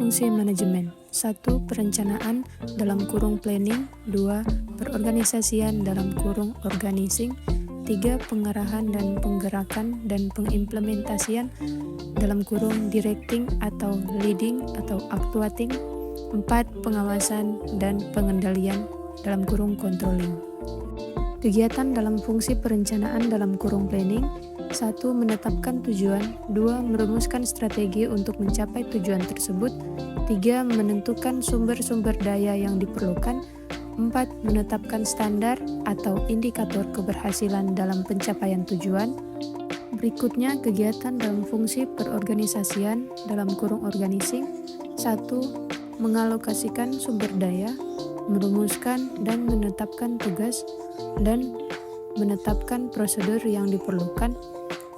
fungsi manajemen. 1. Perencanaan (planning). 2. Perorganisasian (organizing). 3. Pengarahan dan penggerakan dan pengimplementasian (directing atau leading atau actuating). 4. Pengawasan dan pengendalian (controlling). Kegiatan dalam fungsi perencanaan (planning). 1. Menetapkan tujuan. 2. Merumuskan strategi untuk mencapai tujuan tersebut. 3. Menentukan sumber-sumber daya yang diperlukan. 4. Menetapkan standar atau indikator keberhasilan dalam pencapaian tujuan. Berikutnya kegiatan dalam fungsi perorganisasian (organizing). 1. Mengalokasikan sumber daya, merumuskan dan menetapkan tugas, dan menetapkan prosedur yang diperlukan.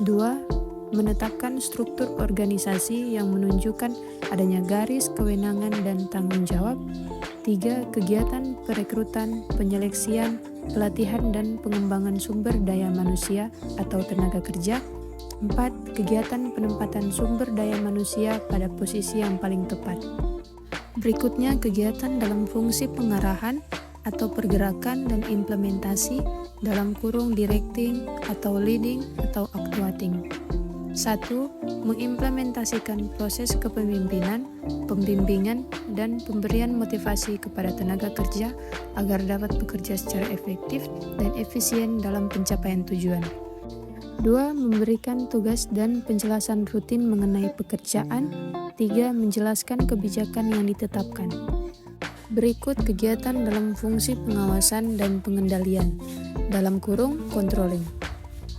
2. Menetapkan struktur organisasi yang menunjukkan adanya garis kewenangan dan tanggung jawab. 3. Kegiatan perekrutan, penyeleksian, pelatihan dan pengembangan sumber daya manusia atau tenaga kerja. 4. Kegiatan penempatan sumber daya manusia pada posisi yang paling tepat. Berikutnya kegiatan dalam fungsi pengarahan atau pergerakan dan implementasi (directing atau leading atau actuating). 1. Mengimplementasikan proses kepemimpinan, pembimbingan, dan pemberian motivasi kepada tenaga kerja agar dapat bekerja secara efektif dan efisien dalam pencapaian tujuan. 2. Memberikan tugas dan penjelasan rutin mengenai pekerjaan. 3. Menjelaskan kebijakan yang ditetapkan. Berikut kegiatan dalam fungsi pengawasan dan pengendalian (controlling).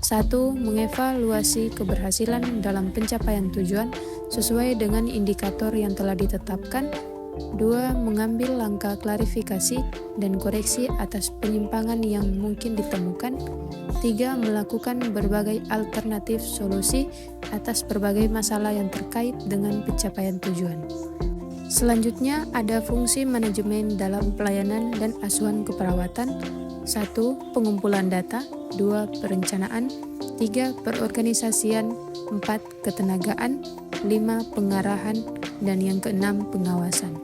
1. Mengevaluasi keberhasilan dalam pencapaian tujuan sesuai dengan indikator yang telah ditetapkan. 2. Mengambil langkah klarifikasi dan koreksi atas penyimpangan yang mungkin ditemukan. 3. Melakukan berbagai alternatif solusi atas berbagai masalah yang terkait dengan pencapaian tujuan. Selanjutnya ada fungsi manajemen dalam pelayanan dan asuhan keperawatan. 1. Pengumpulan data. 2. Perencanaan. 3. Perorganisasian. 4. Ketenagaan. 5. Pengarahan. Dan yang keenam, pengawasan.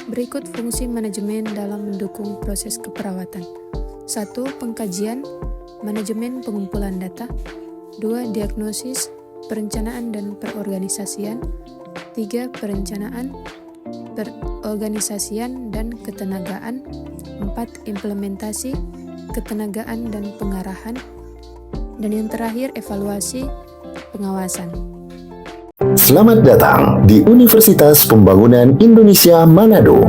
Berikut fungsi manajemen dalam mendukung proses keperawatan. 1. Pengkajian, manajemen pengumpulan data. 2. Diagnosis, perencanaan dan perorganisasian. 3. Perencanaan, perorganisasian dan ketenagaan. 4. Implementasi, ketenagaan dan pengarahan. Dan yang terakhir, evaluasi, pengawasan. Selamat datang di Universitas Pembangunan Indonesia Manado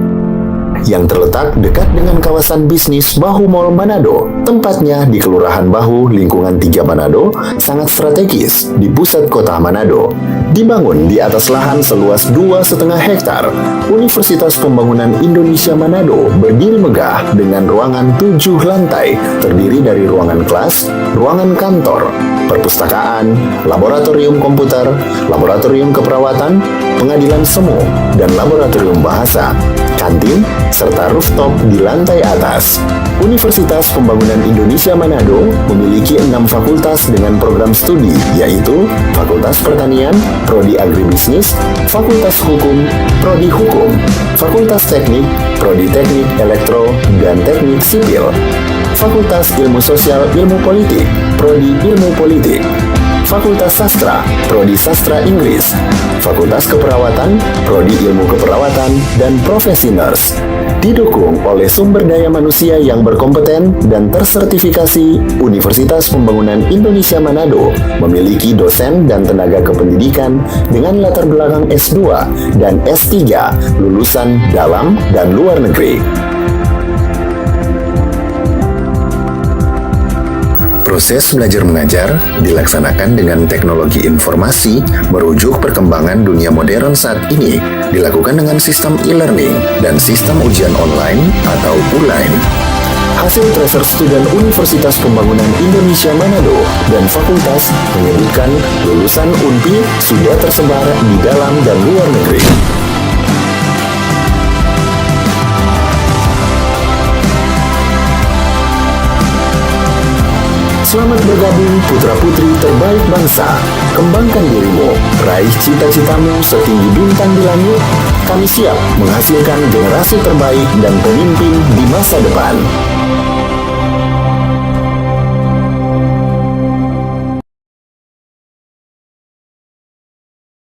yang terletak dekat dengan kawasan bisnis Bahu Mall Manado. Tempatnya di Kelurahan Bahu, lingkungan 3 Manado, sangat strategis di pusat kota Manado. Dibangun di atas lahan seluas 2,5 hektar, Universitas Pembangunan Indonesia Manado berdiri megah dengan ruangan 7 lantai, terdiri dari ruangan kelas, ruangan kantor, perpustakaan, laboratorium komputer, laboratorium keperawatan, pengadilan semu, dan laboratorium bahasa, kantin, serta rooftop di lantai atas. Universitas Pembangunan Indonesia Manado memiliki 6 fakultas dengan program studi, yaitu Fakultas Pertanian, Prodi Agribisnis, Fakultas Hukum, Prodi Hukum, Fakultas Teknik, Prodi Teknik Elektro dan Teknik Sipil, Fakultas Ilmu Sosial Ilmu Politik, Prodi Ilmu Politik, Fakultas Sastra, Prodi Sastra Inggris, Fakultas Keperawatan, Prodi Ilmu Keperawatan, dan Profesi Nurse. Didukung oleh sumber daya manusia yang berkompeten dan tersertifikasi, Universitas Pembangunan Indonesia Manado memiliki dosen dan tenaga kependidikan dengan latar belakang S2 dan S3 lulusan dalam dan luar negeri. Proses belajar-mengajar dilaksanakan dengan teknologi informasi merujuk perkembangan dunia modern saat ini, dilakukan dengan sistem e-learning dan sistem ujian online atau ULAIN. Hasil tracer student Universitas Pembangunan Indonesia Manado dan fakultas menyebutkan lulusan UNPI sudah tersebar di dalam dan luar negeri. Selamat bergabung putra-putri terbaik bangsa. Kembangkan dirimu, raih cita-citamu setinggi bintang di langit. Kami siap menghasilkan generasi terbaik dan pemimpin di masa depan.